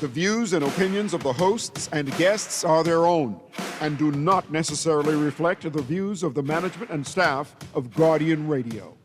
The views and opinions of the hosts and guests are their own and do not necessarily reflect the views of the management and staff of Guardian Radio.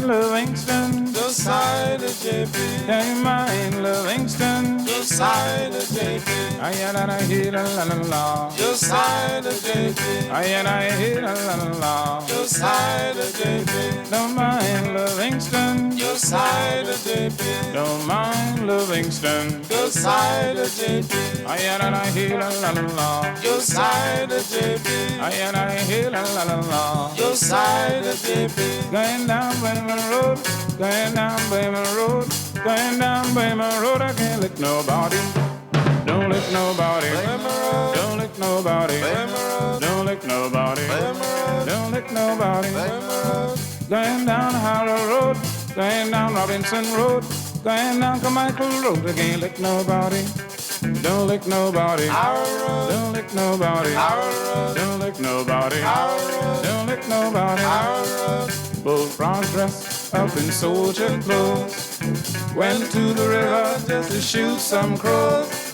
Livingston, Josiah the JP. Hey, mine, Livingston, Josiah the JP. I and I hear la la la. Josiah the JP. I and I hear la la la. Josiah the JP. Don't mind Livingston, Josiah the JP. Don't mind Livingston, Josiah the JP. I and I hear la la la. Josiah the JP. I and I hear la la la. Josiah the JP. Going down Bayman Road, going down Bayman Road, going down Bayman Road. I can't lick nobody. Don't lick nobody. Don't lick nobody. Don't lick nobody. Don't lick nobody. Going down Harrow Road, going down Robinson Road, going down Carmichael Road. I can't lick nobody. Don't lick nobody. Don't lick nobody. Don't lick nobody. Don't lick nobody. Bullfrog dressed up in soldier clothes went to the river just to shoot some crows.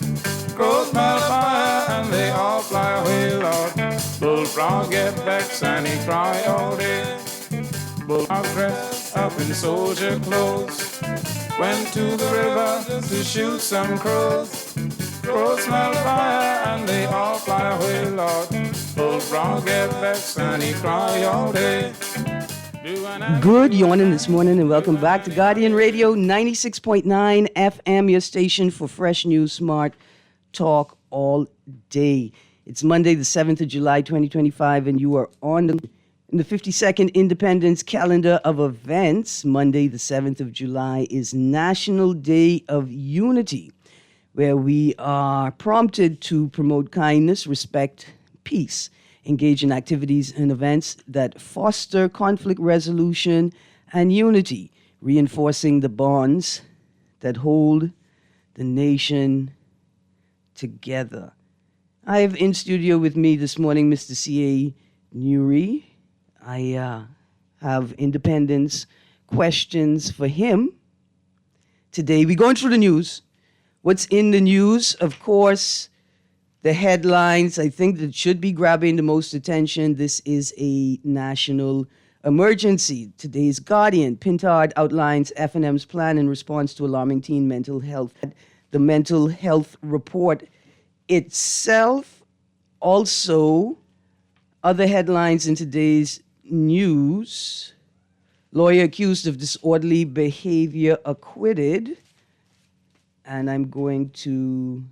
Crows smell fire and they all fly away, Lord. Bullfrog get vexed and he cry all day. Bullfrog dressed up in soldier clothes went to the river just to shoot some crows. Crows smell fire and they all fly away, Lord. Bullfrog get vexed and he cry all day. Good morning this morning and welcome back to Guardian Radio 96.9 FM, your station for fresh news, smart talk all day. It's Monday, the 7th of July, 2025, and you are on the 52nd Independence calendar of events. Monday, the 7th of July, is National Day of Unity, where we are prompted to promote kindness, respect, peace, engage in activities and events that foster conflict resolution and unity, reinforcing the bonds that hold the nation together. I have in studio with me this morning Mr. C.A. Nuri. I have Independence questions for him. Today we're going through the news. What's in the news? Of course, the headlines, I think, that should be grabbing the most attention. This is a national emergency. Today's Guardian, Pintard outlines F&M's plan in response to alarming teen mental health. The mental health report itself. Also, other headlines in today's news. Lawyer accused of disorderly behavior acquitted. And I'm going to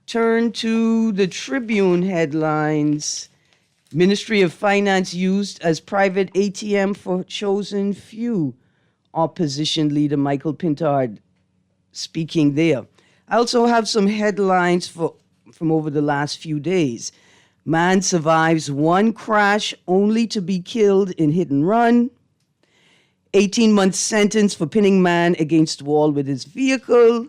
turn to the Tribune headlines. Ministry of Finance used as private ATM for chosen few. Opposition leader Michael Pintard speaking there. I also have some headlines from over the last few days. Man survives one crash only to be killed in hit and run. 18-month sentence for pinning man against wall with his vehicle.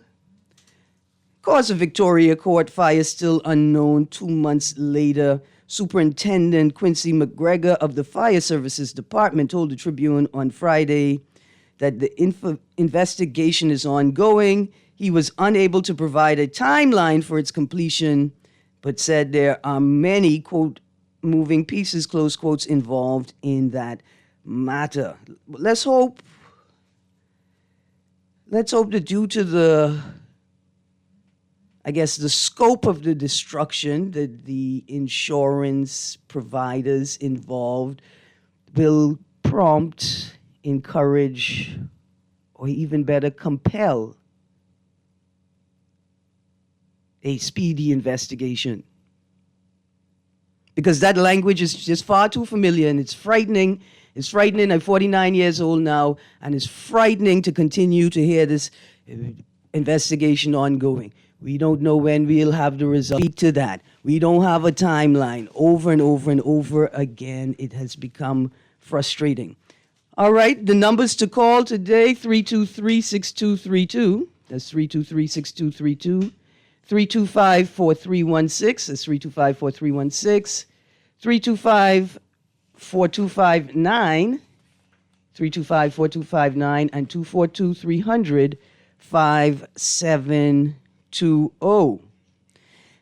Cause of Victoria Court fire still unknown. 2 months later, Superintendent Quincy McGregor of the Fire Services Department told the Tribune on Friday that the investigation is ongoing. He was unable to provide a timeline for its completion, but said there are many, quote, moving pieces, close quotes, involved in that matter. Let's hope that due to the scope of the destruction, that the insurance providers involved will prompt, encourage, or even better, compel a speedy investigation. Because that language is just far too familiar and it's frightening. It's frightening. I'm 49 years old now, and it's frightening to continue to hear this investigation ongoing. We don't know when we'll have the result. Speak to that. We don't have a timeline. Over and over and over again, it has become frustrating. All right, the numbers to call today, 323-6232. That's 323-6232. 325-4316. That's 325-4316. 325-4259. 325-4259 and 242-300-5720.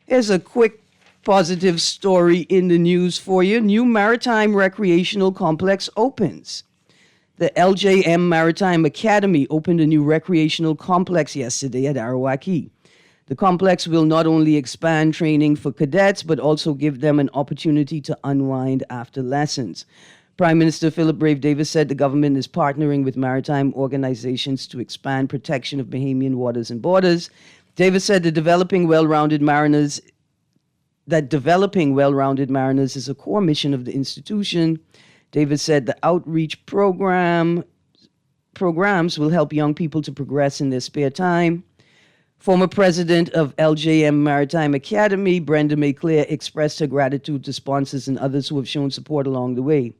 Here's a quick positive story in the news for you. New maritime recreational complex opens. The LJM Maritime Academy opened a new recreational complex yesterday at Arawaki. The complex will not only expand training for cadets, but also give them an opportunity to unwind after lessons. Prime Minister Philip Brave Davis said the government is partnering with maritime organizations to expand protection of Bahamian waters and borders. Davis said developing well-rounded mariners is a core mission of the institution. Davis said the outreach programs will help young people to progress in their spare time. Former president of LJM Maritime Academy, Brenda McClure, expressed her gratitude to sponsors and others who have shown support along the way.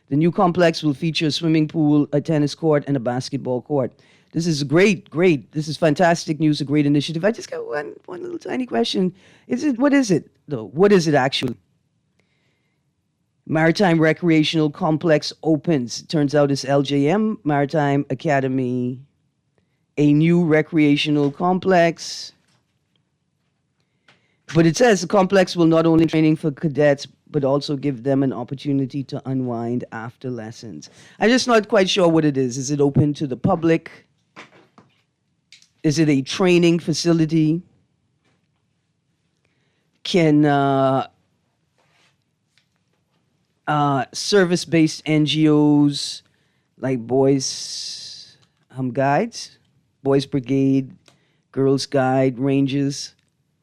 The new complex will feature a swimming pool, a tennis court, and a basketball court. This is great. This is fantastic news, a great initiative. I just got one little tiny question. What is it, though? What is it actually? Maritime Recreational Complex opens. It turns out it's LJM Maritime Academy, a new recreational complex. But it says the complex will not only training for cadets, but also give them an opportunity to unwind after lessons. I'm just not quite sure what it is. Is it open to the public? Is it a training facility? Can service-based NGOs like Boys Guides, Boys Brigade, Girls Guide, Rangers,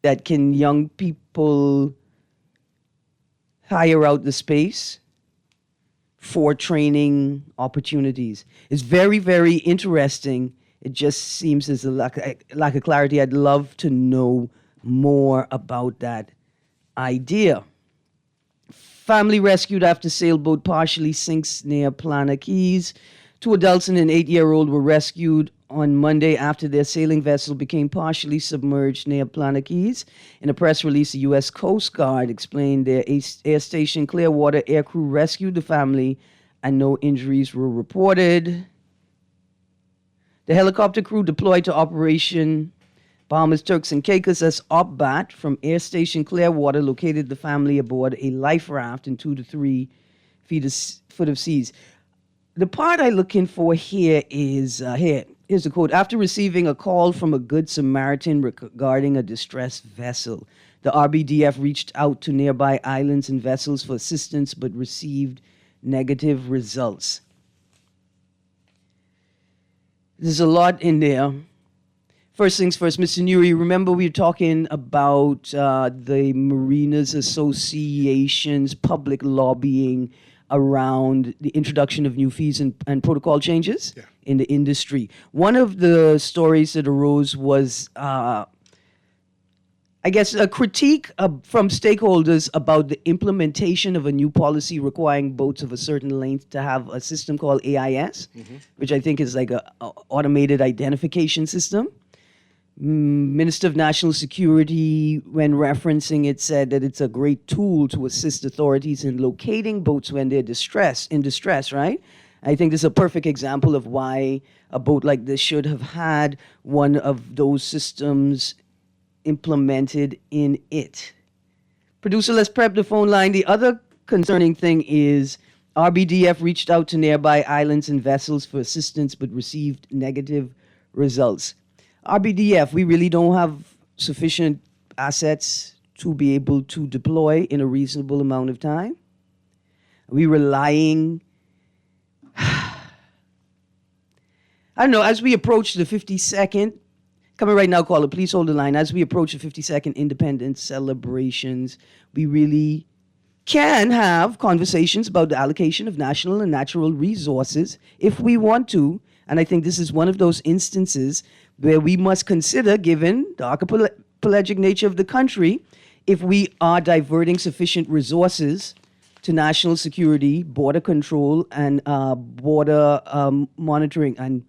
that can young people hire out the space for training opportunities? It's very, very interesting. It just seems there's a lack of clarity. I'd love to know more about that idea. Family rescued after sailboat partially sinks near Plana Keys. 2 adults and an 8-year-old were rescued on Monday after their sailing vessel became partially submerged near Plana Keys. In a press release, the U.S. Coast Guard explained their air station Clearwater air crew rescued the family and no injuries were reported. The helicopter crew deployed to Operation Bahamas, Turks and Caicos as OPBAT from Air Station Clearwater located the family aboard a life raft in 2 to 3 foot of seas. The part I'm looking for here is Here's the quote. After receiving a call from a Good Samaritan regarding a distressed vessel, the RBDF reached out to nearby islands and vessels for assistance but received negative results. There's a lot in there. First things first, Mr. Newry, remember we were talking about the Mariners Association's public lobbying around the introduction of new fees and protocol changes in the industry. One of the stories that arose was, I guess, a critique from stakeholders about the implementation of a new policy requiring boats of a certain length to have a system called AIS, which I think is like a automated identification system. Minister of National Security, when referencing it, said that it's a great tool to assist authorities in locating boats when they're in distress, right? I think this is a perfect example of why a boat like this should have had one of those systems implemented in it. Producer, let's prep the phone line. The other concerning thing is RBDF reached out to nearby islands and vessels for assistance but received negative results. RBDF, we really don't have sufficient assets to be able to deploy in a reasonable amount of time. Are we relying, I don't know, as we approach the 52nd, coming right now, caller, please hold the line. As we approach the 52nd independence celebrations, we really can have conversations about the allocation of national and natural resources if we want to. And I think this is one of those instances where we must consider, given the archipelagic nature of the country, if we are diverting sufficient resources to national security, border control, and border monitoring and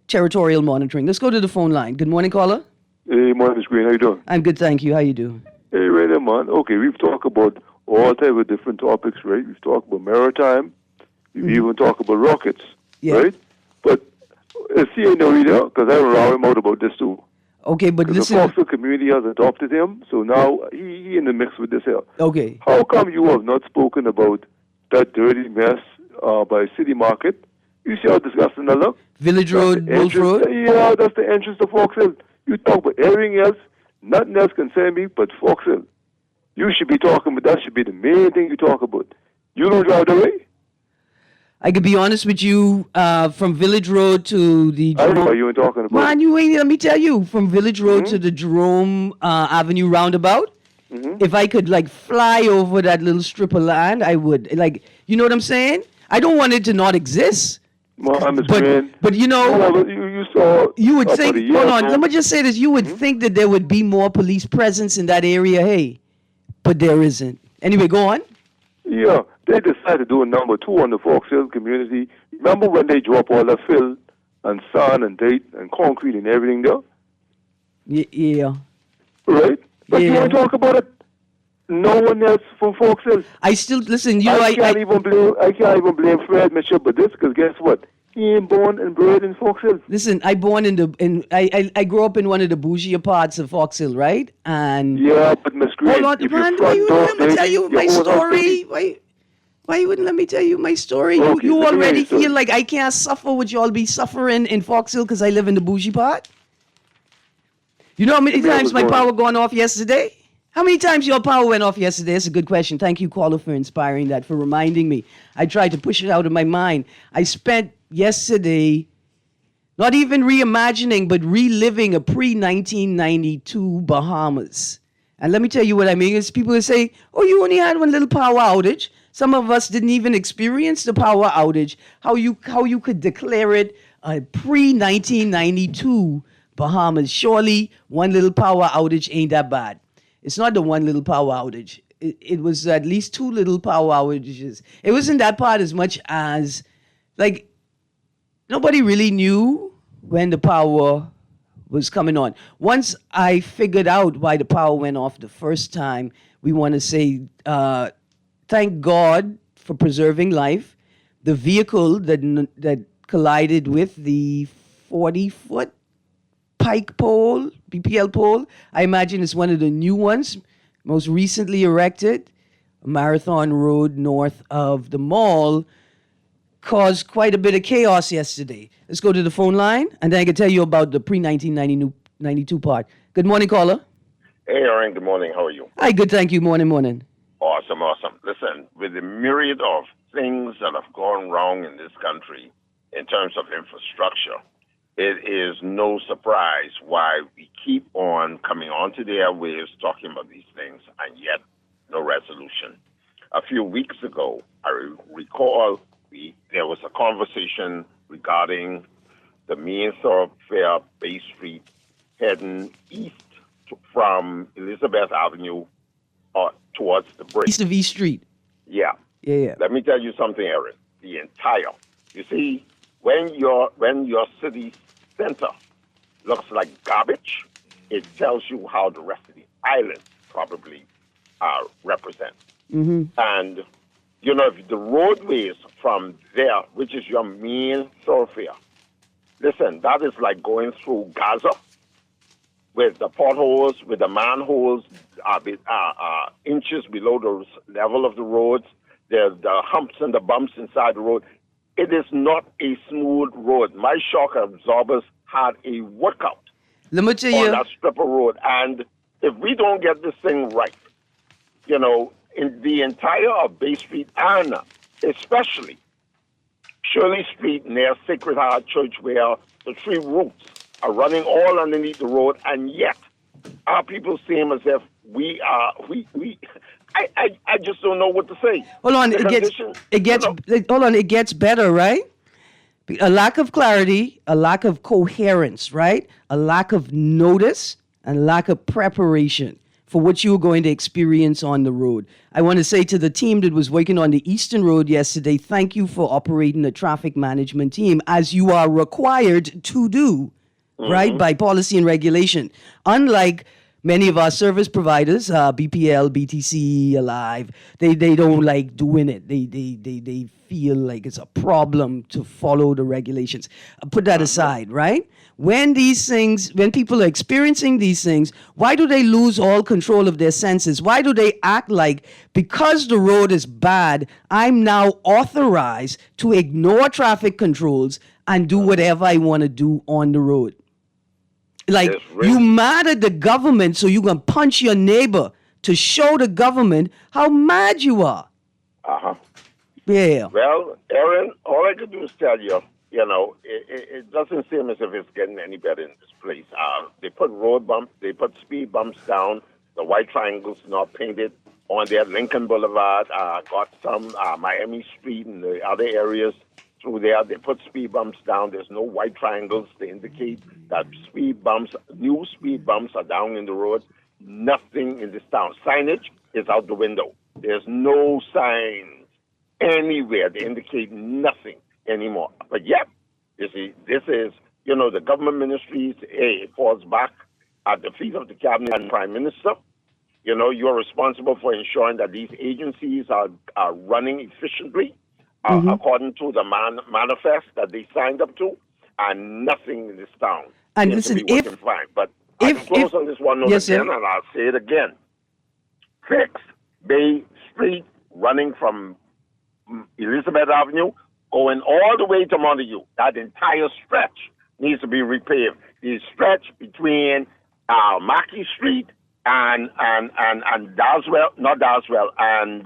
territorial monitoring. Let's go to the phone line. Good morning, caller. Hey, morning, Miss Greene. How you doing? I'm good, thank you. How you doing? Hey, right there, man. Okay, we've talked about all type of different topics, right? We've talked about maritime. We've even talked about rockets, right? But see in the radio, because I rawr him out about this too. Okay, but listen. The Foxville community has adopted him, so now he in the mix with this here. Okay. How come you have not spoken about that dirty mess by City Market? You see how disgusting that look? Village Road, Wolf Road? Yeah, that's the entrance to Foxville. You talk about everything else, nothing else concern me but Foxville. You should be talking about that should be the main thing you talk about. You don't drive the way? I could be honest with you, from Village Road to the I don't know what you ain't talking about. Man, you ain't, let me tell you, from Village Road to the Jerome Avenue roundabout, if I could, like, fly over that little strip of land, I would. Like, you know what I'm saying? I don't want it to not exist. But you know, you saw. You would think, hold on, let me just say this. You would think that there would be more police presence in that area, hey, but there isn't. Anyway, go on. Yeah, they decided to do a number 2 on the Foxhill community. Remember when they drop all the fill and sand and date and concrete and everything there? Yeah. Right? But you don't talk about it. No one else from Foxhill. I still listen. I can't even blame Fred Mitchell, but this because guess what? He ain't born and bred in Foxhill. Listen, I grew up in one of the bougie parts of Foxhill, right? And yeah, but Miss Greene, hold on, man, why you wouldn't let me tell you my story? Why you wouldn't let me tell you my story? Okay, you already feel like I can't suffer what y'all be suffering in Foxhill because I live in the bougie part? You know how many times my power gone off yesterday? How many times your power went off yesterday? That's a good question. Thank you, caller, for inspiring that, for reminding me. I tried to push it out of my mind. I spent yesterday not even reimagining, but reliving a pre-1992 Bahamas. And let me tell you what I mean. Is people will say, oh, you only had one little power outage. Some of us didn't even experience the power outage. How you could declare it a pre-1992 Bahamas. Surely one little power outage ain't that bad. It's not the one little power outage. It was at least 2 little power outages. It wasn't that bad as much as, like, nobody really knew when the power was coming on. Once I figured out why the power went off the first time, we want to say thank God for preserving life. The vehicle that collided with the 40-foot pike pole, BPL pole, I imagine it's one of the new ones, most recently erected, Marathon Road north of the mall, caused quite a bit of chaos yesterday. Let's go to the phone line, and then I can tell you about the pre-1992 part. Good morning, caller. Hey, Erin. Good morning. How are you? Hi, good, thank you. Morning. Awesome. Listen, with the myriad of things that have gone wrong in this country in terms of infrastructure, it is no surprise why we keep on coming onto the airwaves talking about these things, and yet no resolution. A few weeks ago, I recall there was a conversation regarding the main thoroughfare, Bay Street, heading east from Elizabeth Avenue towards the bridge. East of East Street. Yeah. Let me tell you something, Erin. You see, when your city center looks like garbage, it tells you how the rest of the island probably represent. Mm-hmm. And, you know, if the roadways from there, which is your main thoroughfare, listen, that is like going through Gaza with the potholes, with the manholes inches below the level of the roads, the humps and the bumps inside the road. It is not a smooth road. My shock absorbers had a workout on that strip of road. And if we don't get this thing right, you know, in the entire of Bay Street and especially Shirley Street near Sacred Heart Church, where the 3 routes are running all underneath the road, and yet our people seem as if I just don't know what to say. Hold on, it gets better, right? A lack of clarity, a lack of coherence, right? A lack of notice, and lack of preparation for what you were going to experience on the road. I want to say to the team that was working on the Eastern Road yesterday, thank you for operating the traffic management team as you are required to do, right, by policy and regulation. Unlike many of our service providers, BPL, BTC, Alive, they don't like doing it. They feel like it's a problem to follow the regulations. Put that aside, right? When people are experiencing these things, why do they lose all control of their senses? Why do they act like, because the road is bad, I'm now authorized to ignore traffic controls and do whatever I want to do on the road? Like, you mad at the government, so you're going to punch your neighbor to show the government how mad you are. Uh-huh. Yeah. Well, Erin, all I can do is tell you, it doesn't seem as if it's getting any better in this place. They put road bumps, they put speed bumps down. The white triangles not painted on there. Lincoln Boulevard, got some Miami Street and the other areas through there. They put speed bumps down. There's no white triangles to indicate that new speed bumps are down in the road. Nothing in this town. Signage is out the window. There's no signs anywhere to indicate nothing anymore. But yet, this is, the government ministries, it falls back at the feet of the cabinet and prime minister. You're responsible for ensuring that these agencies are running efficiently according to the manifest that they signed up to, and nothing in this town and seems listen, to be working fine. But I can close on this one note again, and I'll say it again. Fix Bay Street running from Elizabeth Avenue going all the way to Montague. That entire stretch needs to be repaved. The stretch between Mackey Street and Darswell, not Darswell, and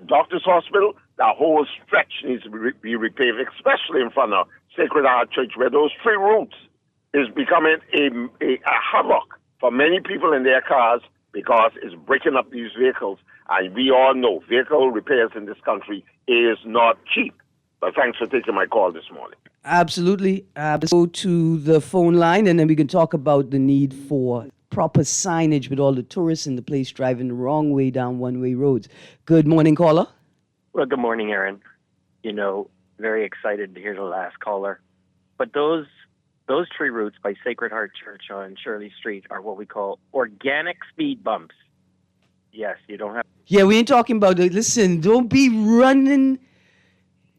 Doctor's Hospital, the whole stretch needs to be repaved, especially in front of Sacred Heart Church, where those 3 routes is becoming a havoc for many people in their cars because it's breaking up these vehicles. And we all know vehicle repairs in this country is not cheap. But thanks for taking my call this morning. Absolutely. Go to the phone line, and then we can talk about the need for proper signage with all the tourists in the place driving the wrong way down one-way roads. Good morning, caller. Well, good morning, Erin. Very excited to hear the last caller. But those 3 routes by Sacred Heart Church on Shirley Street are what we call organic speed bumps. Yes, you don't have... Yeah, we ain't talking about it. Listen, don't be running...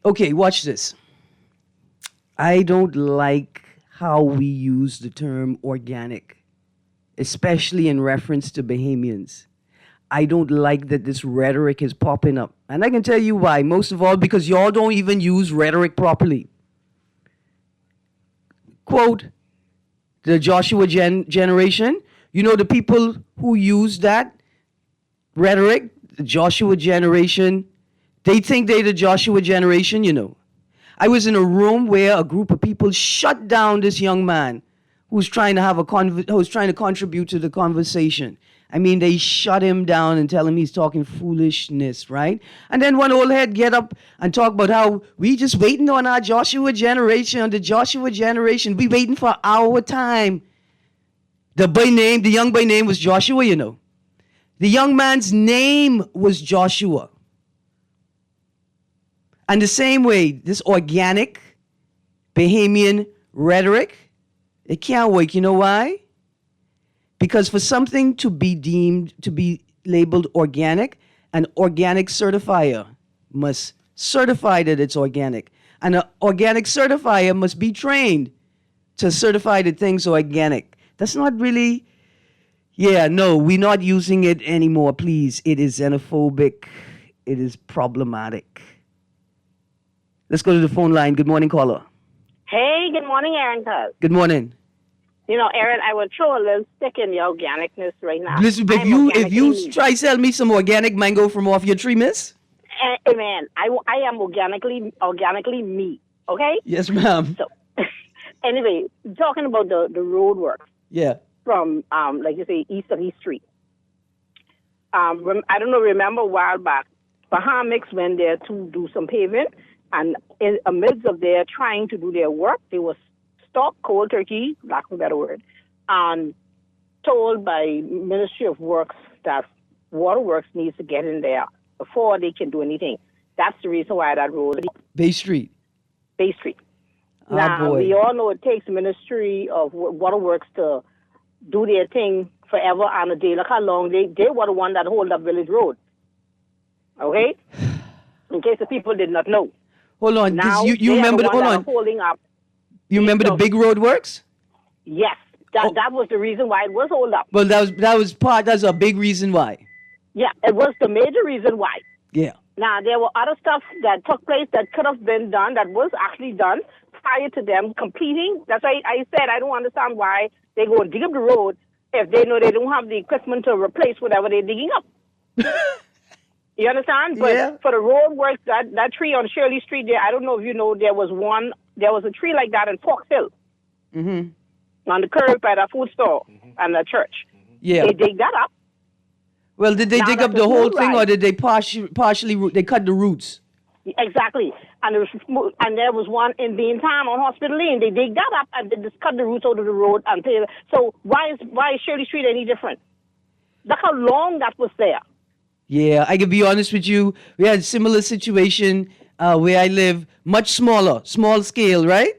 Okay, watch this. I don't like how we use the term organic, especially in reference to Bahamians. I don't like that this rhetoric is popping up. And I can tell you why. Most of all, because y'all don't even use rhetoric properly. Quote, the Joshua generation. The people who use that rhetoric, the Joshua generation, they think they're the Joshua generation, I was in a room where a group of people shut down this young man who's trying to contribute to the conversation. I mean, they shut him down and tell him he's talking foolishness, right? And then one old head get up and talk about how we just waiting on our Joshua generation, on the Joshua generation. We waiting for our time. The young boy name was Joshua, The young man's name was Joshua. And the same way, this organic Bahamian rhetoric, it can't work. You know why? Because for something to be deemed to be labeled organic, an organic certifier must certify that it's organic. And an organic certifier must be trained to certify that things are organic. That's not really... Yeah, no, we're not using it anymore, please. It is xenophobic. It is problematic. Let's go to the phone line. Good morning, caller. Hey, good morning, Erin. Good morning. Erin, I would throw a little stick in the organicness right now. Listen, if you try to sell me some organic mango from off your tree, miss. Hey, man, I am organically me, okay? Yes, ma'am. So, anyway, talking about the road work. Yeah. From, like you say, east of East Street. I don't know, remember a while back, Bahamics went there to do some paving, and in the midst of their trying to do their work, they were stock cold turkey, lack of a better word, and told by Ministry of Works that Waterworks needs to get in there before they can do anything. That's the reason why that road Bay Street. Bay Street. Oh, Now, boy. we all know it takes Ministry of Waterworks to do their thing forever on a day. Look how long they were the one that hold up Village Road. Okay? In case the people did not know. Hold on, Now, because you they remember are the hold one that on. are holding up. You remember the big road works? Yes. That was the reason why it was hold up. Well, that's a big reason why. Yeah, it was the major reason why. Yeah. Now, there were other stuff that took place that could have been done, that was actually done prior to them completing. That's why I said I don't understand why they go and dig up the road if they know they don't have the equipment to replace whatever they're digging up. You understand? But Yeah. for the road works, that tree on Shirley Street there, I don't know if you know, there was a tree like that in Fox Hill. Mm-hmm. On the curb by the food store and the church. Yeah. They dig that up. Well, did they Now dig that's up the a whole food thing, or ride. did they partially they cut the roots? Exactly. And there was one in Beantown on Hospital Lane. They dig that up and they just cut the roots out of the road and pay. So why is Shirley Street any different? Look how long that was there. Yeah, I can be honest with you. We had a similar situation where I live, much smaller, small scale, right?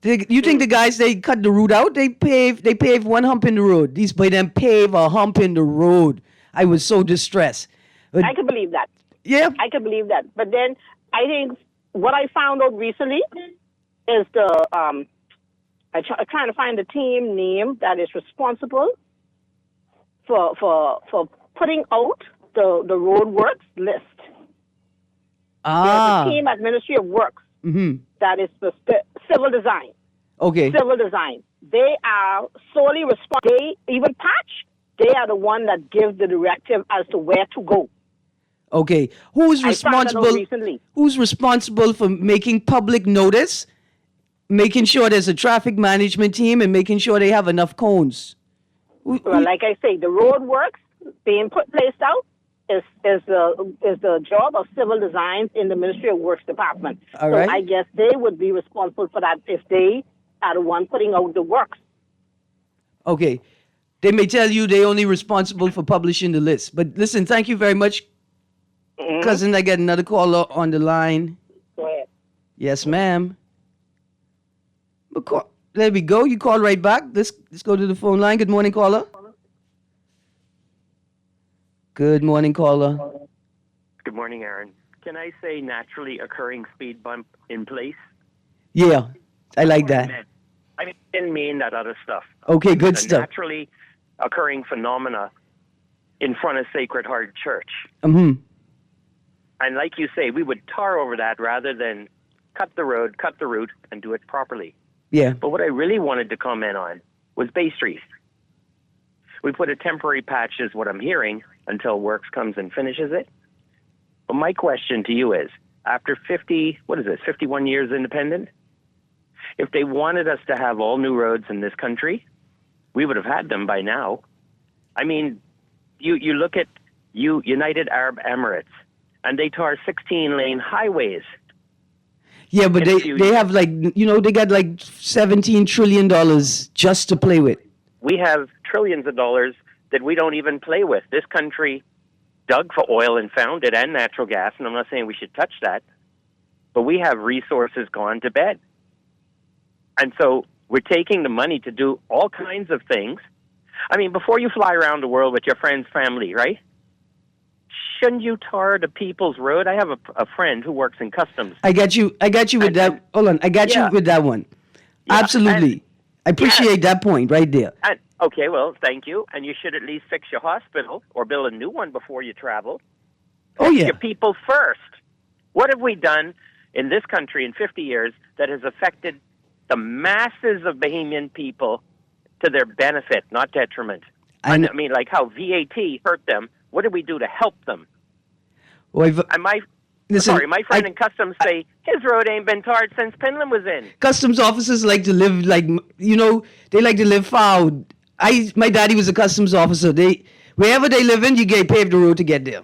You think the guys, they cut the root out? They pave one hump in the road. These by them pave a hump in the road. I was so distressed. But, I can believe that. yeah. I can believe that. But then I think what I found out recently is I'm trying to find the team name that is responsible for putting out the road works list. There's a team at Ministry of Works that is the civil design. Okay. Civil design. They are solely responsible. They even patch. They are the one that gives the directive as to where to go. Okay. Who's I found that out responsible? recently. Who's responsible for making public notice, making sure there's a traffic management team, and making sure they have enough cones? Well, like I say, the road works being placed out is the job of civil designs in the Ministry of Works department. All so right. I guess they would be responsible for that if they are the one putting out the works. Okay. They may tell you they're only responsible for publishing the list. But listen, thank you very much, cousin. I get another caller on the line. Go ahead. Yes, ma'am. There we go. You call right back. Let's go to the phone line. Good morning, caller. Good morning, caller. Good morning, Erin. Can I say naturally occurring speed bump in place? Yeah, I like that. I didn't mean that other stuff. Okay, good The stuff. naturally occurring phenomena in front of Sacred Heart Church. Mm-hmm. And like you say, we would tar over that rather than cut the road, cut the route, and do it properly. Yeah. But what I really wanted to comment on was Bay Street. We put a temporary patch, is what I'm hearing, until Works comes and finishes it. But my question to you is, after 51 years independent, if they wanted us to have all new roads in this country, we would have had them by now. I mean, you look at United Arab Emirates, and they tar 16-lane highways. Yeah, but they have they got like $17 trillion just to play with. We have trillions of dollars that we don't even play with. This country dug for oil and found it, and natural gas, and I'm not saying we should touch that, but we have resources gone to bed. And so we're taking the money to do all kinds of things. I mean, before you fly around the world with your friend's family, right? Shouldn't you tar the people's road? I have a friend who works in customs. I got you with that. Hold on. I got you with that one. Yeah, Absolutely. I appreciate that point right there. And, okay, well, thank you. And you should at least fix your hospital or build a new one before you travel. Oh, yeah. Your people first. What have we done in this country in 50 years that has affected the masses of Bahamian people to their benefit, not detriment? I mean, like how VAT hurt them. What did we do to help them? Well, And my friend in customs say his road ain't been tarred since Penland was in. Customs officers like to live they like to live far. My daddy was a customs officer. Wherever they live in, you get paved the road to get there.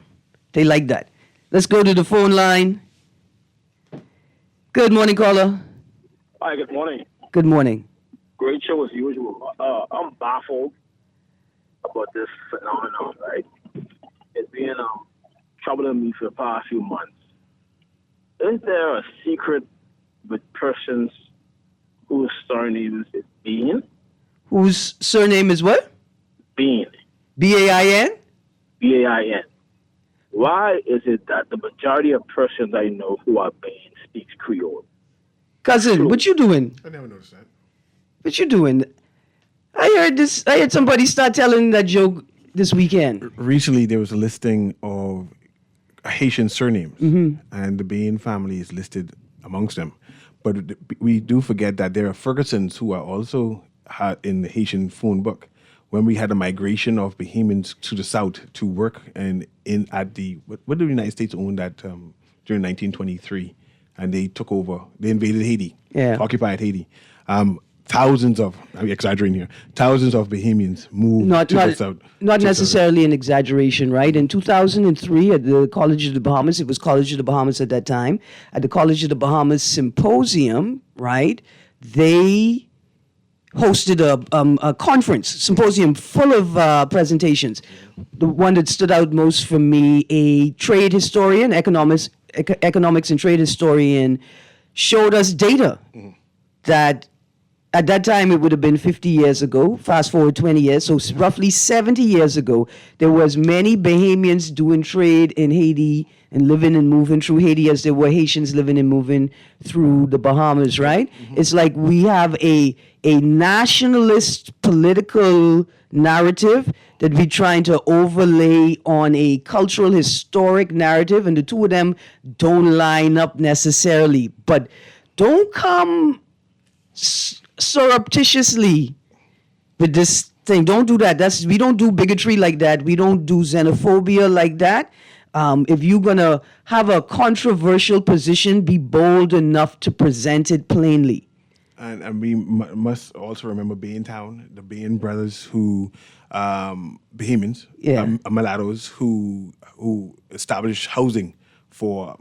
They like that. Let's go to the phone line. Good morning, caller. Hi, good morning. Good morning. Great show as usual. I'm baffled about this phenomenon, right? It's been troubling me for the past few months. Is there a secret with persons whose surname is Bean? Whose surname is what? Bean. B-A-I-N? B-A-I-N. Why is it that the majority of persons I know who are Bean speaks Creole? Cousin, what you doing? I never noticed that. What you doing? I heard somebody start telling that joke this weekend. Recently, there was a listing of Haitian surnames, and the Bain family is listed amongst them. But we do forget that there are Fergusons who are also in the Haitian phone book. When we had a migration of Bahamians to the south to work and at the what did the United States own that during 1923, and they took over. They invaded Haiti, occupied Haiti. Thousands of, I'm exaggerating here, thousands of Bahamians moved to the south. Not necessarily an exaggeration, right? In 2003 at the College of the Bahamas, it was College of the Bahamas at that time, at the College of the Bahamas Symposium, right, they hosted a conference, symposium full of presentations. The one that stood out most for me, a trade historian, economics and trade historian, showed us data that at that time, it would have been 50 years ago. Fast forward 20 years, so roughly 70 years ago, there was many Bahamians doing trade in Haiti and living and moving through Haiti as there were Haitians living and moving through the Bahamas, right? It's like we have a nationalist political narrative that we're trying to overlay on a cultural historic narrative, and the two of them don't line up necessarily. But don't come surreptitiously with this thing. Don't do that. We don't do bigotry like that. We don't do xenophobia like that. If you're gonna have a controversial position, be bold enough to present it plainly. And we must also remember Baintown, the Bain brothers who, Bahamians, mulattoes who established housing for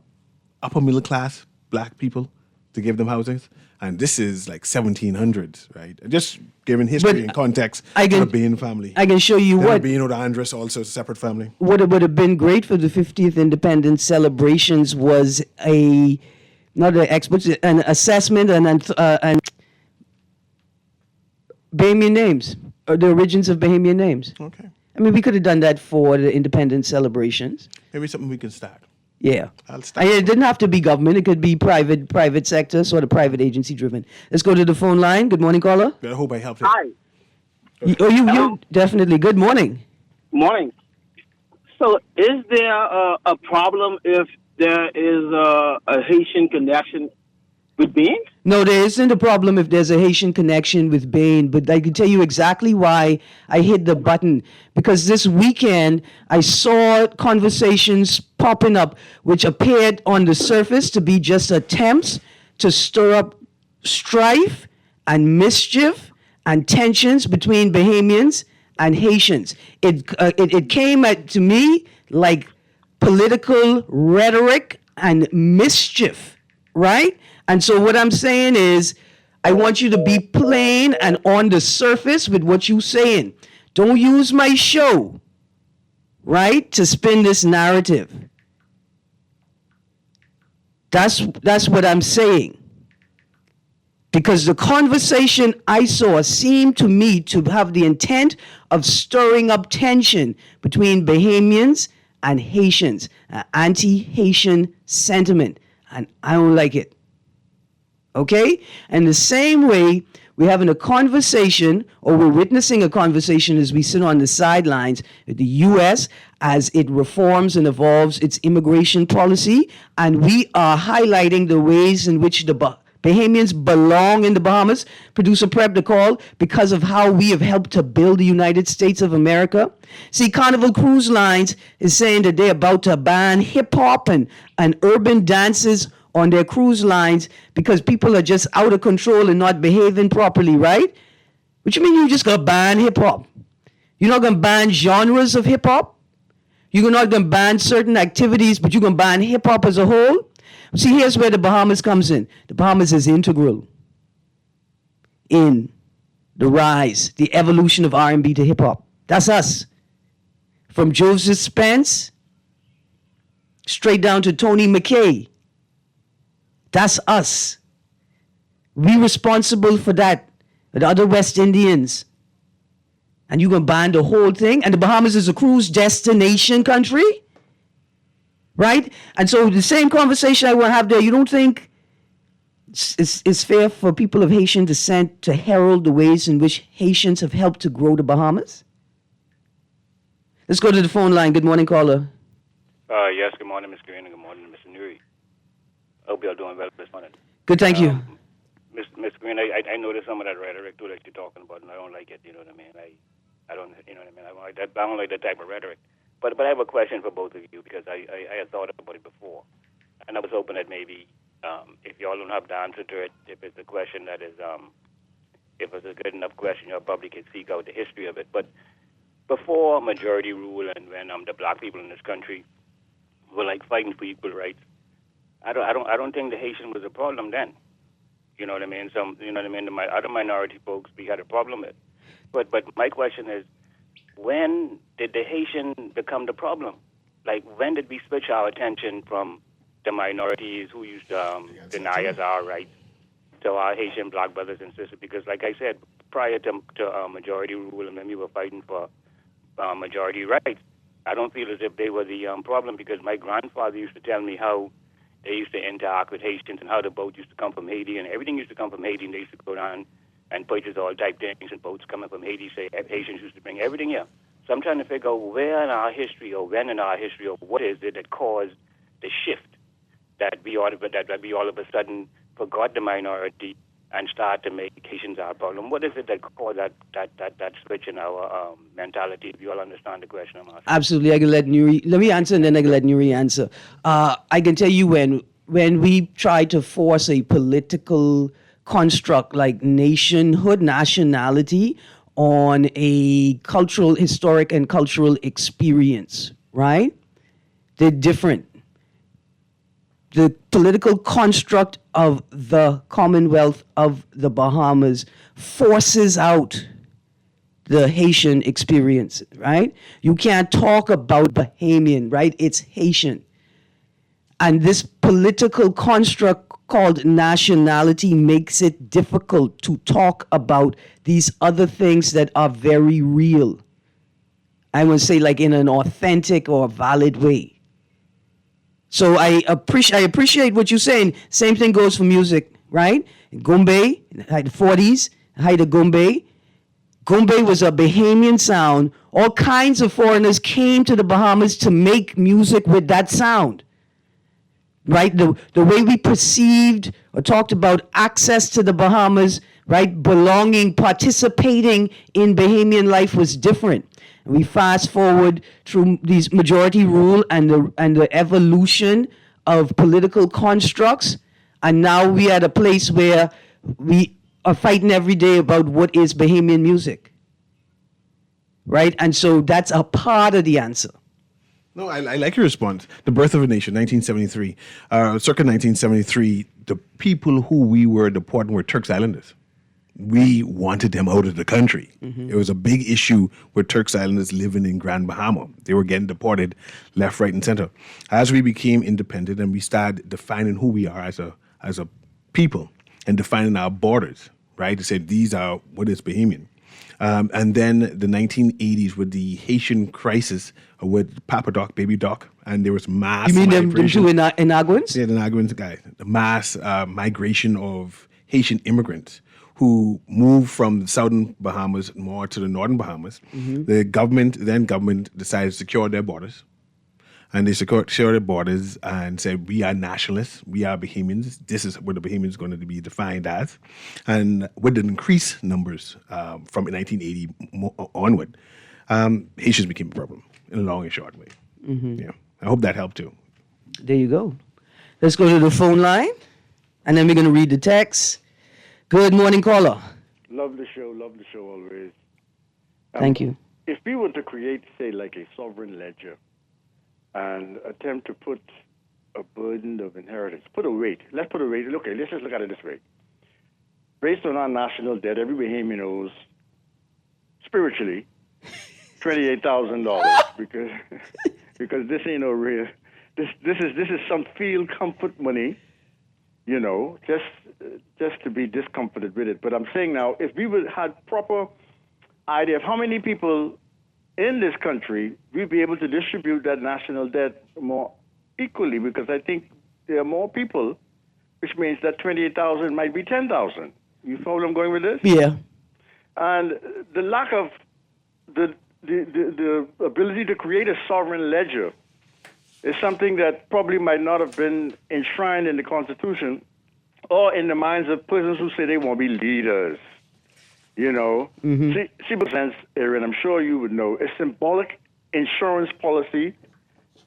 upper middle class black people to give them houses. And this is like 1700s, right? Just giving history and context to the Bain family. I can show you what. Bain or the Andres also is a separate family. What would have been great for the 50th independence celebrations was an assessment and Bahamian names, or the origins of Bahamian names. Okay. I mean, we could have done that for the independence celebrations. Maybe something we can start. Yeah. I'll start. It didn't have to be government. It could be private sector, sort of private agency driven. Let's go to the phone line. Good morning, caller. I hope I helped you. Hi. You definitely. Good morning. Morning. So is there a problem if there is a Haitian connection with Bain? No, there isn't a problem if there's a Haitian connection with Bain, but I can tell you exactly why I hit the button. Because this weekend, I saw conversations popping up which appeared on the surface to be just attempts to stir up strife and mischief and tensions between Bahamians and Haitians. It came to me like political rhetoric and mischief, right? And so what I'm saying is, I want you to be plain and on the surface with what you're saying. Don't use my show, right, to spin this narrative. That's what I'm saying. Because the conversation I saw seemed to me to have the intent of stirring up tension between Bahamians and Haitians, an anti-Haitian sentiment, and I don't like it. Okay? And the same way, we're having a conversation, or we're witnessing a conversation as we sit on the sidelines with the U.S. as it reforms and evolves its immigration policy, and we are highlighting the ways in which the Bahamians belong in the Bahamas. Producer Prep to call because of how we have helped to build the United States of America. See, Carnival Cruise Lines is saying that they're about to ban hip-hop and urban dances on their cruise lines because people are just out of control and not behaving properly, right? What you mean you just gonna ban hip-hop? You're not gonna ban genres of hip-hop? You're not gonna ban certain activities, but you're gonna ban hip-hop as a whole? See, here's where the Bahamas comes in. The Bahamas is integral in the rise, the evolution of R&B to hip-hop. That's us. From Joseph Spence straight down to Tony McKay. That's us. We responsible for that. The other West Indians. And you're going to ban the whole thing? And the Bahamas is a cruise destination country? Right? And so the same conversation I want to have there, you don't think it's fair for people of Haitian descent to herald the ways in which Haitians have helped to grow the Bahamas? Let's go to the phone line. Good morning, caller. Yes, good morning, Ms. Greene, and good morning, Mr. Nuri. I hope you're doing well this morning. Good, thank you. Ms. Greene, I noticed some of that rhetoric too that you're talking about, and I don't like it, you know what I mean? I don't, you know what I mean? I don't like that type of rhetoric. But I have a question for both of you because I had thought about it before, and I was hoping that maybe if y'all don't have the answer to it, if it's a question that is, if it's a good enough question, y'all probably can seek out the history of it. But before majority rule and when the black people in this country were like fighting for equal rights, I don't think the Haitian was a problem then. You know what I mean? The other minority folks we had a problem with. But my question is, when did the Haitian become the problem? Like, when did we switch our attention from the minorities who used to deny us our rights to our Haitian black brothers and sisters? Because, like I said, prior to majority rule and when we were fighting for majority rights, I don't feel as if they were the problem, because my grandfather used to tell me how they used to interact with Haitians and how the boat used to come from Haiti, and everything used to come from Haiti, and they used to go down and purchase all type things, and boats coming from Haiti, say Haitians used to bring everything here. So I'm trying to figure out where in our history or when in our history or what is it that caused the shift that we all of a sudden forgot the minority and start to make Haitians our problem. What is it that caused that switch in our mentality? If you all understand the question I'm asking. Absolutely. I can let me answer, and then I can let Nuri answer. I can tell you when we try to force a political construct like nationality on a cultural, historic, and cultural experience, right? They're different. The political construct of the Commonwealth of the Bahamas forces out the Haitian experience, right? You can't talk about Bahamian, right? It's Haitian. And this political construct called nationality makes it difficult to talk about these other things that are very real. I would say, like, in an authentic or valid way. So I appreciate what you're saying. Same thing goes for music, right? Gombe, the 40s, height of Gombe. Gombe was a Bahamian sound. All kinds of foreigners came to the Bahamas to make music with that sound. Right? The way we perceived or talked about access to the Bahamas, right? Belonging, participating in Bahamian life was different. And we fast forward through these majority rule and the evolution of political constructs, and now we are at a place where we are fighting every day about what is Bahamian music. Right? And so that's a part of the answer. No, I like your response. The Birth of a Nation, 1973. Circa 1973, the people who we were deporting were Turks Islanders. We wanted them out of the country. Mm-hmm. It was a big issue with Turks Islanders living in Grand Bahama. They were getting deported left, right, and center. As we became independent and we started defining who we are as a people and defining our borders, right? To say these are what is Bahamian. And then the 1980s with the Haitian crisis with Papa Doc, Baby Doc, and there was mass You mean migration. them two Inaguans? Yeah, the Inaguans guy. The mass migration of Haitian immigrants who moved from the southern Bahamas more to the northern Bahamas. Mm-hmm. The government decided to secure their borders. And they secured their borders and said, we are nationalists, we are Bahamians. This is what the Bahamians are going to be defined as. And with the increased numbers from 1980 onward, Haitians became a problem in a long and short way. Mm-hmm. Yeah, I hope that helped too. There you go. Let's go to the phone line, and then we're going to read the text. Good morning, caller. Love the show always. Thank you. If we were to create, say, like a sovereign ledger, and attempt to put a burden of inheritance, let's put a rate. Okay, let's just look at it this way. Based on our national debt, every Bahamian owes, spiritually, $28,000 because this ain't no real. This is some feel comfort money, just to be discomforted with it. But I'm saying now, if we would had proper idea of how many people in this country, we'd be able to distribute that national debt more equally, because I think there are more people, which means that 28,000 might be 10,000. You follow where I'm going with this? Yeah. And the lack of the ability to create a sovereign ledger is something that probably might not have been enshrined in the Constitution or in the minds of persons who say they want to be leaders. See what sense, Erin, I'm sure you would know, a symbolic insurance policy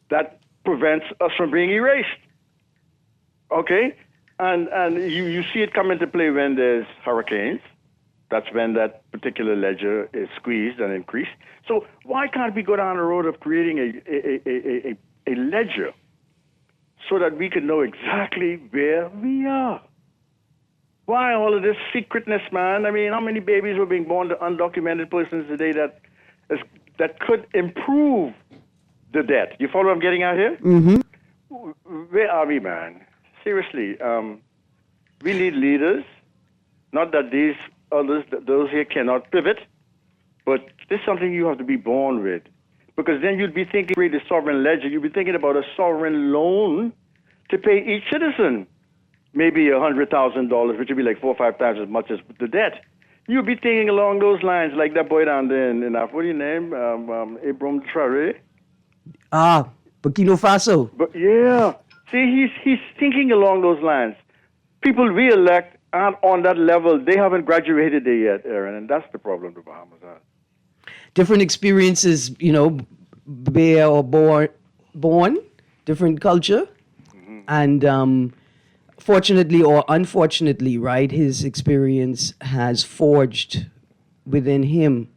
that prevents us from being erased. Okay? And you see it come into play when there's hurricanes. That's when that particular ledger is squeezed and increased. So why can't we go down the road of creating a ledger so that we can know exactly where we are? Why all of this secretness, man? I mean, how many babies were being born to undocumented persons today that could improve the debt? You follow what I'm getting at here? Mm-hmm. Where are we, man? Seriously, we need leaders. Not that those here cannot pivot, but this is something you have to be born with. Because then you'd be thinking, create a sovereign ledger, you'd be thinking about a sovereign loan to pay each citizen maybe $100,000, which would be like 4 or 5 times as much as the debt. You'd be thinking along those lines, like that boy down there in what do you name? Abram Traore. Burkina Faso. But yeah, see, he's thinking along those lines. People we elect aren't on that level. They haven't graduated there yet, Erin, and that's the problem the Bahamas have. Different experiences, bear or born, different culture. Mm-hmm. And fortunately or unfortunately, right, his experience has forged within him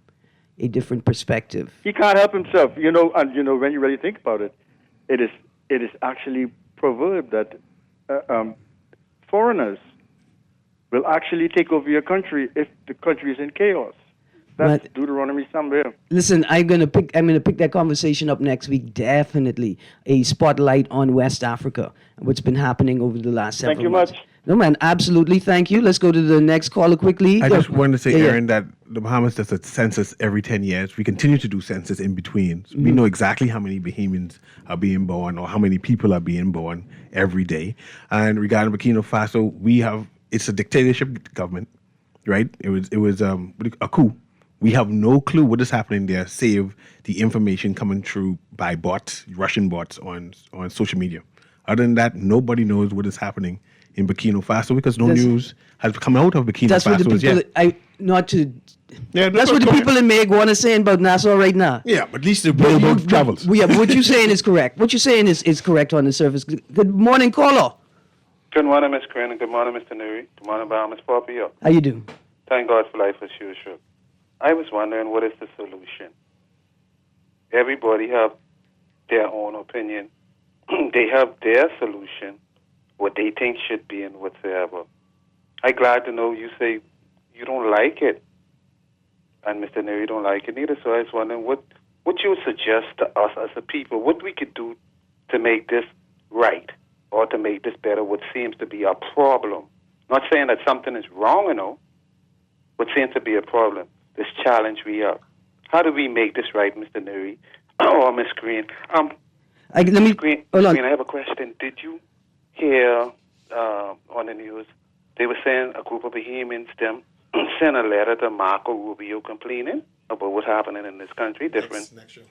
a different perspective. He can't help himself, and when you really think about it, it is actually proverb that foreigners will actually take over your country if the country is in chaos. That's Deuteronomy somewhere. Listen, I'm gonna pick that conversation up next week. Definitely a spotlight on West Africa and what's been happening over the last several months. Thank you much. No, man, absolutely. Thank you. Let's go to the next caller quickly. I just wanted to say, Erin, that the Bahamas does a census every 10 years. We continue to do census in between. So we know exactly how many Bahamians are being born or how many people are being born every day. And regarding Burkina Faso, it's a dictatorship government, right? It was a coup. We have no clue what is happening there, save the information coming through by bots, Russian bots on social media. Other than that, nobody knows what is happening in Burkina Faso because no news has come out of Burkina Faso as yet. That's what the people in Meg want to say about Nassau right now. Yeah, but at least the boat travels. What you're saying is correct. What you're saying is correct on the surface. Good morning, caller. Good morning, Ms. Greene, and good morning, Mr. Nuri. Good morning, Bahamas Papio. How you doing? Thank God for life as usual. I was wondering, what is the solution? Everybody have their own opinion. They have their solution, what they think should be and whatsoever. I'm glad to know you say you don't like it, and Mr. Nuri don't like it either. So I was wondering, what you would suggest to us as a people, what we could do to make this right or to make this better, what seems to be a problem. Not saying that something is wrong, what seems to be a problem. This challenge we have. How do we make this right, Mr. Nuri or Ms. Greene? Greene, I have a question. Did you hear on the news they were saying a group of Bahamians sent a letter to Marco Rubio complaining about what's happening in this country? Different. Next show.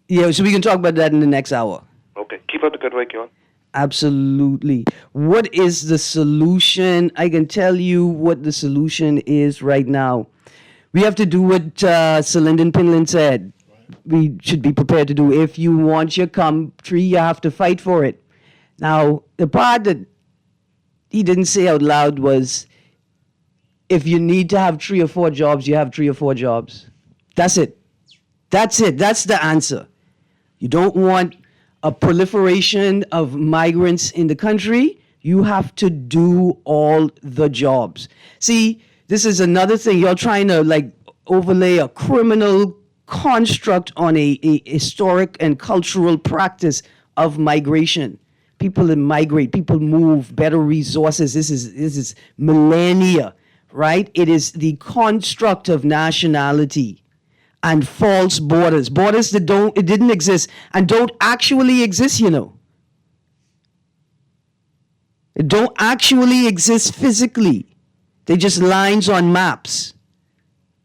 Yeah, so we can talk about that in the next hour. Okay. Keep up the good work, y'all. Absolutely. What is the solution? I can tell you what the solution is right now. We have to do what Celindan Pinland said. We should be prepared to do. If you want your country, you have to fight for it. Now, the part that he didn't say out loud was, if you need to have 3 or 4 jobs, you have 3 or 4 jobs. That's it. That's it. That's the answer. You don't want a proliferation of migrants in the country. You have to do all the jobs. See, this is another thing. You're trying to overlay a criminal construct on a historic and cultural practice of migration. People that migrate, people move, better resources. This is millennia, right? It is the construct of nationality and false borders that didn't exist and don't actually exist, you know. It don't actually exist physically. They're just lines on maps.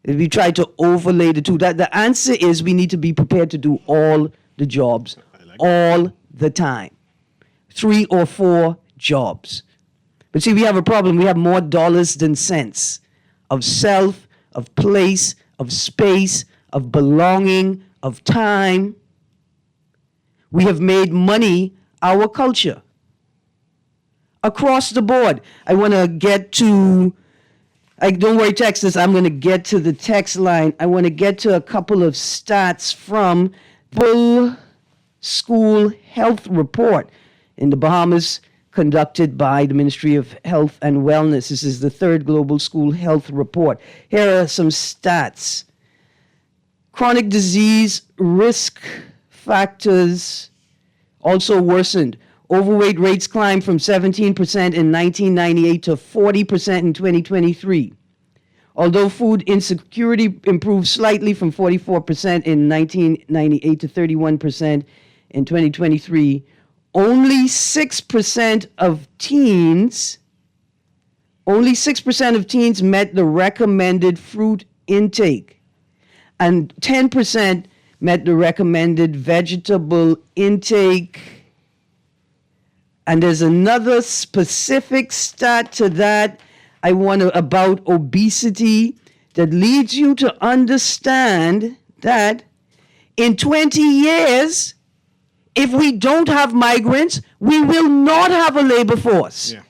If we try to overlay the two, the answer is we need to be prepared to do all the jobs, all the time. 3 or 4 jobs. But see, we have a problem. We have more dollars than cents of self, of place, of space, of belonging, of time. We have made money our culture. Across the board. I want to get to, don't worry, Texas, I'm going to get to the text line. I want to get to a couple of stats from Full School Health Report in the Bahamas, conducted by the Ministry of Health and Wellness. This is the 3rd Global School Health Report. Here are some stats. Chronic disease risk factors also worsened. Overweight rates climbed from 17% in 1998 to 40% in 2023. Although food insecurity improved slightly from 44% in 1998 to 31% in 2023, only 6% of teens met the recommended fruit intake, and 10% met the recommended vegetable intake. And there's another specific stat to that about obesity that leads you to understand that in 20 years, if we don't have migrants, we will not have a labor force. Yeah.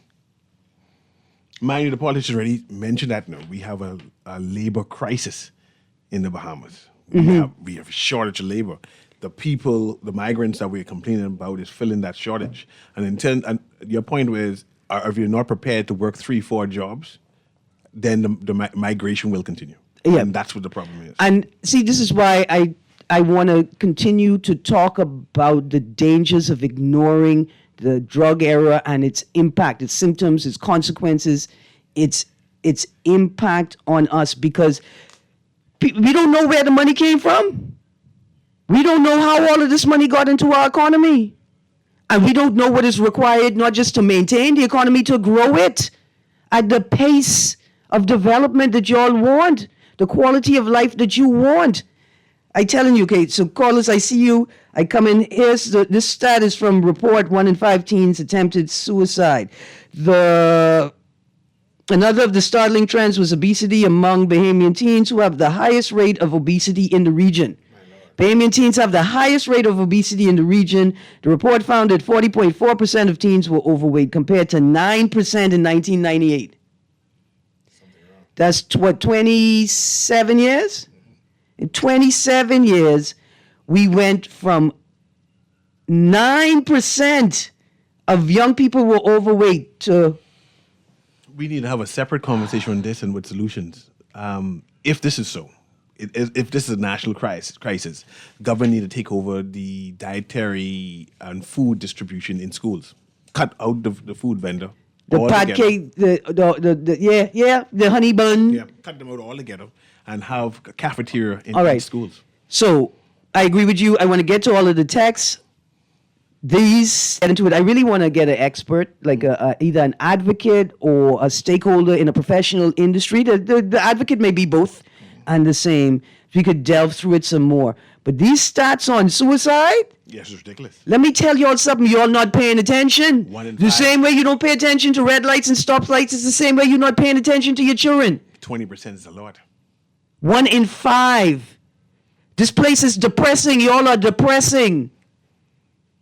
Mind you, the politicians already mentioned that now. We have a labor crisis in the Bahamas. We have a shortage of labor. The people, the migrants that we're complaining about is filling that shortage. And your point was, if you're not prepared to work 3-4 jobs, then the migration will continue. Yeah. And that's what the problem is. And see, this is why I want to continue to talk about the dangers of ignoring the drug era and its impact, its symptoms, its consequences, its impact on us, because we don't know where the money came from. We don't know how all of this money got into our economy. And we don't know what is required not just to maintain the economy, to grow it at the pace of development that you all want, the quality of life that you want. I'm telling you, Kate, so callers, I see you. I come in. This stat is from report 1 in 5 teens attempted suicide. Another of the startling trends was obesity among Bahamian teens, who have the highest rate of obesity in the region. Bahamian teens have the highest rate of obesity in the region. The report found that 40.4% of teens were overweight, compared to 9% in 1998. That's 27 years? In 27 years, we went from 9% of young people were overweight to... We need to have a separate conversation on this and with solutions. If this is so, if this is a national crisis, government need to take over the dietary and food distribution in schools. Cut out the food vendor. The pancake, the honey bun. Yeah, cut them out altogether and have a cafeteria in schools. So I agree with you. I want to get to all of the texts. Get into it. I really want to get an expert, like either an advocate or a stakeholder in a professional industry. The advocate may be both and the same. We could delve through it some more. But these stats on suicide? Yes, it's ridiculous. Let me tell y'all something. Y'all not paying attention. 1 in 5. The same way you don't pay attention to red lights and stop lights is the same way you're not paying attention to your children. 20% is a lot. 1 in 5. This place is depressing. Y'all are depressing.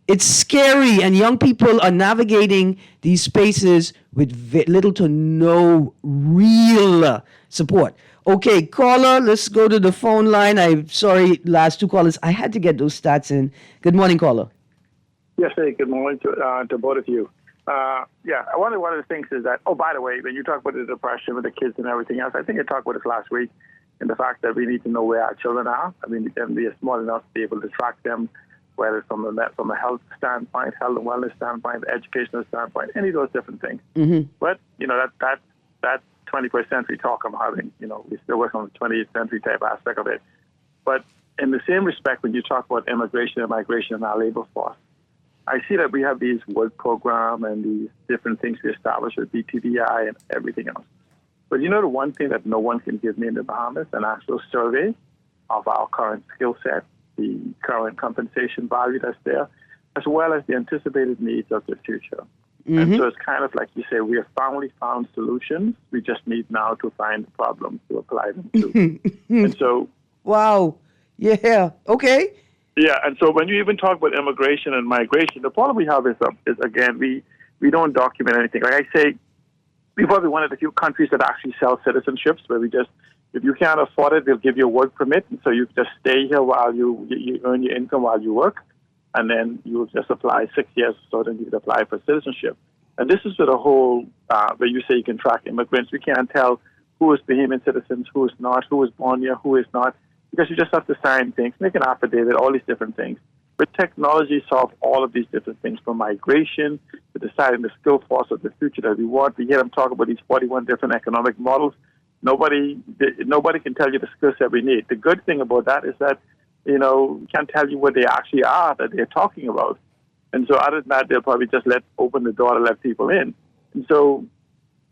It's scary, and young people are navigating these spaces with little to no real support. Okay, caller, let's go to the phone line. I'm sorry, last 2 callers. I had to get those stats in. Good morning, caller. Yes, hey, good morning to both of you. One of the things is that, by the way, when you talk about the depression with the kids and everything else, I think I talked about this last week. in the fact that we need to know where our children are. I mean, and we are small enough to be able to track them, whether it's from a health standpoint, health and wellness standpoint, educational standpoint, any of those different things. Mm-hmm. But, that 21st century talk I'm having, we still work on the 20th century type aspect of it. But in the same respect, when you talk about immigration and migration in our labor force, I see that we have these work program and these different things we established with BTDI and everything else. But the one thing that no one can give me in the Bahamas, an actual survey of our current skill set, the current compensation value that's there, as well as the anticipated needs of the future. Mm-hmm. And so it's kind of like you say, we have finally found solutions. We just need now to find problems to apply them to. And so... Wow. Yeah. Okay. Yeah, and so when you even talk about immigration and migration, the problem we have is again, we don't document anything. Like I say, we're probably one of the few countries that actually sell citizenships, where we just, if you can't afford it, they'll give you a work permit, and so you just stay here while you earn your income while you work, and then you just apply 6 years, so then you can apply for citizenship. And this is the whole, where you say you can track immigrants. We can't tell who is Bahamian citizens, who is not, who is born here, who is not, because you just have to sign things, make an affidavit, all these different things. But technology solves all of these different things, from migration to deciding the skill force of the future that we want. We hear them talk about these 41 different economic models. Nobody can tell you the skill set we need. The good thing about that is that, we can't tell you what they actually are that they're talking about. And so other than that, they'll probably just open the door to let people in. And so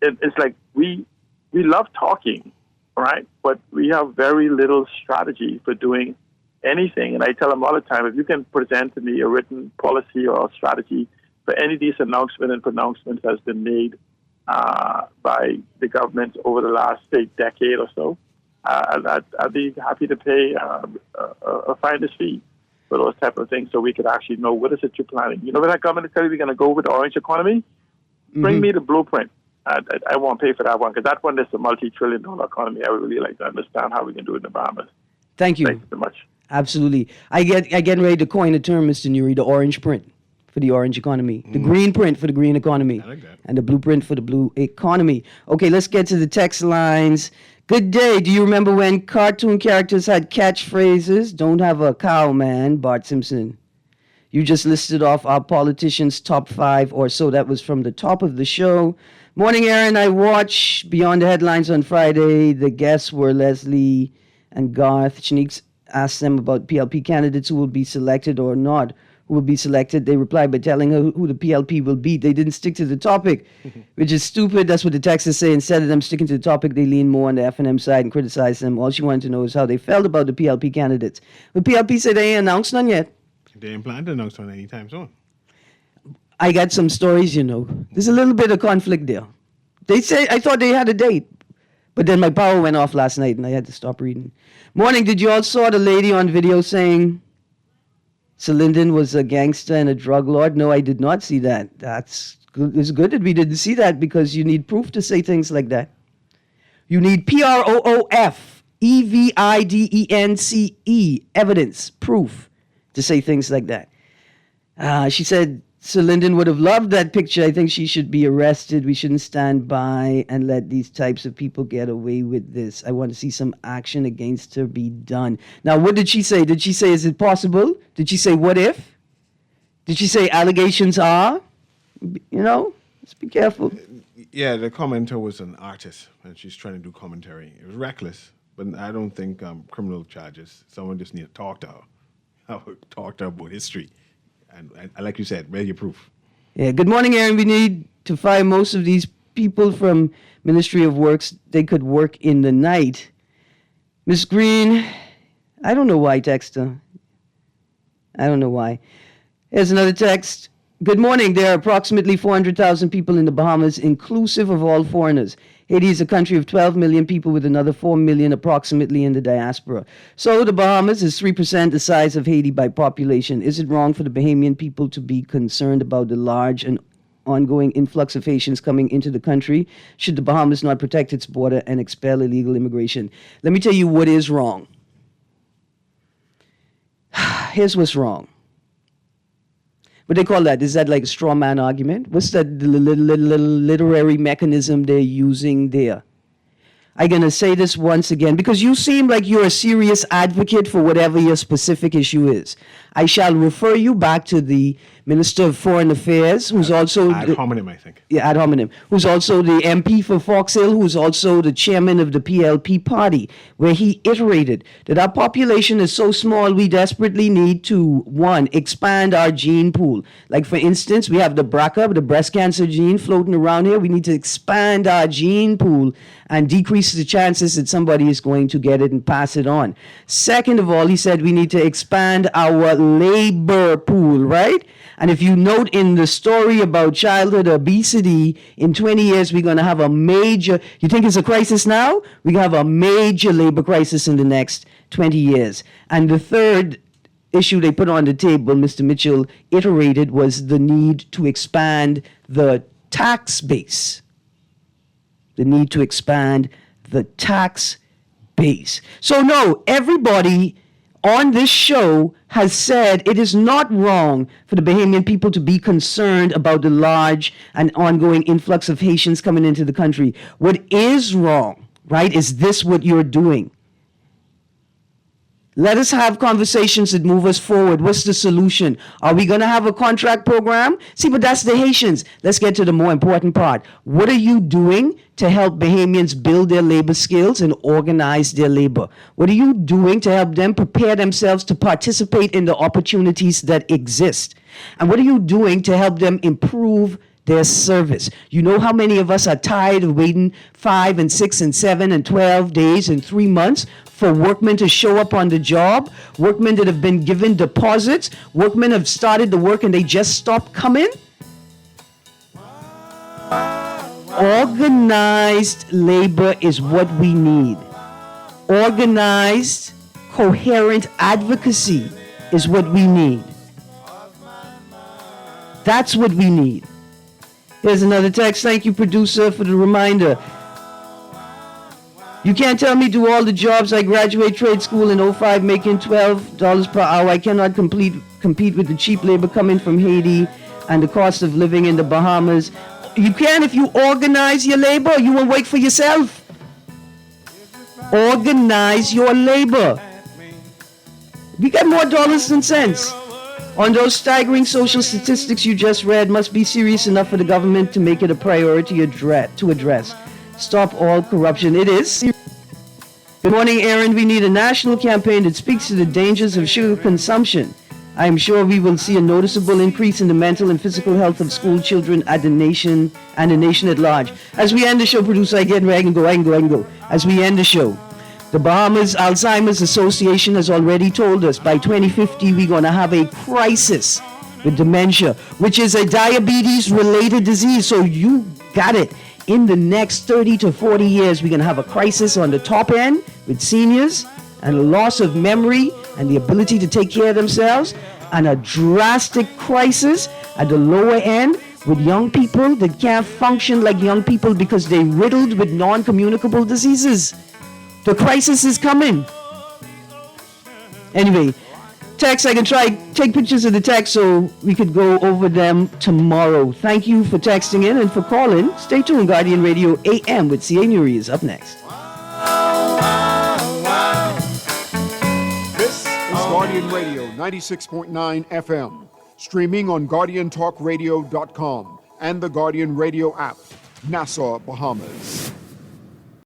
it's like we love talking, right? But we have very little strategy for doing anything. And I tell them all the time, if you can present to me a written policy or a strategy for any of these announcements and pronouncements that's been made by the government over the last, say, decade or so, I'd be happy to pay a finder's fee for those type of things, so we could actually know what is it you're planning. When that government is telling you we're going to go with the orange economy, bring me the blueprint. I won't pay for that one, because that one is a multi-trillion-dollar economy. I would really like to understand how we can do it in the Bahamas. Thank you. Thank you so much. Absolutely. I getting ready to coin a term, Mr. Nuri, the orange print for the orange economy, the green print for the green economy, I like that. and the blueprint for the blue economy. Okay, let's get to the text lines. Good day. Do you remember when cartoon characters had catchphrases? Don't have a cow, man, Bart Simpson. You just listed off our politicians' top 5 or so. That was from the top of the show. Morning, Erin. I watched Beyond the Headlines on Friday. The guests were Leslie and Garth. Shanique asked them about PLP candidates who will be selected or not. Who will be selected? They replied by telling her who the PLP will be. They didn't stick to the topic, which is stupid. That's what the texters say. Instead of them sticking to the topic, they lean more on the F&M side and criticize them. All she wanted to know is how they felt about the PLP candidates. But PLP said they ain't announced none yet. They ain't planned to announce one anytime soon. I got some stories, There's a little bit of conflict there. They say, I thought they had a date. But then my power went off last night and I had to stop reading. Morning, did you all saw the lady on video saying Linden was a gangster and a drug lord? No, I did not see that. That's good. It's good that we didn't see that, because you need proof to say things like that. You need PROOF, EVIDENCE, evidence, proof to say things like that. She said Linden would have loved that picture. I think she should be arrested. We shouldn't stand by and let these types of people get away with this. I want to see some action against her be done. Now, what did she say? Did she say, is it possible? Did she say, what if? Did she say allegations are? Let's be careful. Yeah, the commenter was an artist, and she's trying to do commentary. It was reckless, but I don't think criminal charges. Someone just need to talk to her. Talk to her about history. And like you said, where's your proof? Yeah, good morning, Erin. We need to find most of these people from Ministry of Works. They could work in the night. Miss Greene, I don't know why I text her. I don't know why. Here's another text. Good morning. There are approximately 400,000 people in the Bahamas, inclusive of all foreigners. Haiti is a country of 12 million people with another 4 million approximately in the diaspora. So the Bahamas is 3% the size of Haiti by population. Is it wrong for the Bahamian people to be concerned about the large and ongoing influx of Haitians coming into the country? Should the Bahamas not protect its border and expel illegal immigration? Let me tell you what is wrong. Here's what's wrong. What they call that? Is that like a straw man argument? What's that literary mechanism they're using there? I'm going to say this once again because you seem like you're a serious advocate for whatever your specific issue is. I shall refer you back to the Minister of Foreign Affairs, who's also... Ad hominem, I think. Yeah, ad hominem. Who's also the MP for Fox Hill, who's also the chairman of the PLP party, where he iterated that our population is so small, we desperately need to, one, expand our gene pool. Like, for instance, we have the BRCA, the breast cancer gene floating around here. We need to expand our gene pool and decrease the chances that somebody is going to get it and pass it on. Second of all, he said we need to expand our labor pool, right? And if you note in the story about childhood obesity, in 20 years, we're going to have a major, you think it's a crisis now? We're going to have a major labor crisis in the next 20 years. And the third issue they put on the table, Mr. Mitchell iterated, was the need to expand the tax base. The need to expand the tax base. So no, everybody on this show has said it is not wrong for the Bahamian people to be concerned about the large and ongoing influx of Haitians coming into the country. What is wrong, right, is this what you're doing? Let us have conversations that move us forward. What's the solution? Are we going to have a contract program? See, but that's the Haitians. Let's get to the more important part. What are you doing to help Bahamians build their labor skills and organize their labor? What are you doing to help them prepare themselves to participate in the opportunities that exist? And what are you doing to help them improve their service? You know how many of us are tired of waiting 5 and 6 and 7 and 12 days and 3 months for workmen to show up on the job, workmen that have been given deposits, workmen have started the work and they just stopped coming? Organized labor is what we need. Organized, coherent advocacy is what we need. That's what we need. Here's another text. Thank you, producer, for the reminder. You can't tell me do all the jobs. I graduate trade school in 05 making $12 per hour. I cannot compete with the cheap labor coming from Haiti and the cost of living in the Bahamas. You can if you organize your labor. You won't wait for yourself. Organize your labor. We get more dollars than cents. On those staggering social statistics you just read, must be serious enough for the government to make it a priority to address. Stop all corruption. It is. Good morning, Erin. We need a national campaign that speaks to the dangers of sugar consumption. I am sure we will see a noticeable increase in the mental and physical health of school children at the nation and the nation at large. As we end the show, producer, I can go. As we end the show, the Bahamas Alzheimer's Association has already told us by 2050 we're going to have a crisis with dementia, which is a diabetes-related disease. So you got it. In the next 30 to 40 years, we're going to have a crisis on the top end with seniors and a loss of memory and the ability to take care of themselves, and a drastic crisis at the lower end with young people that can't function like young people because they're riddled with non-communicable diseases. The crisis is coming. Anyway, text, I can take pictures of the text so we could go over them tomorrow. Thank you for texting in and for calling. Stay tuned. Guardian Radio AM with C.A. Nuri is up next. This is Guardian Radio 96.9 FM, streaming on GuardianTalkRadio.com and the Guardian Radio app, Nassau, Bahamas.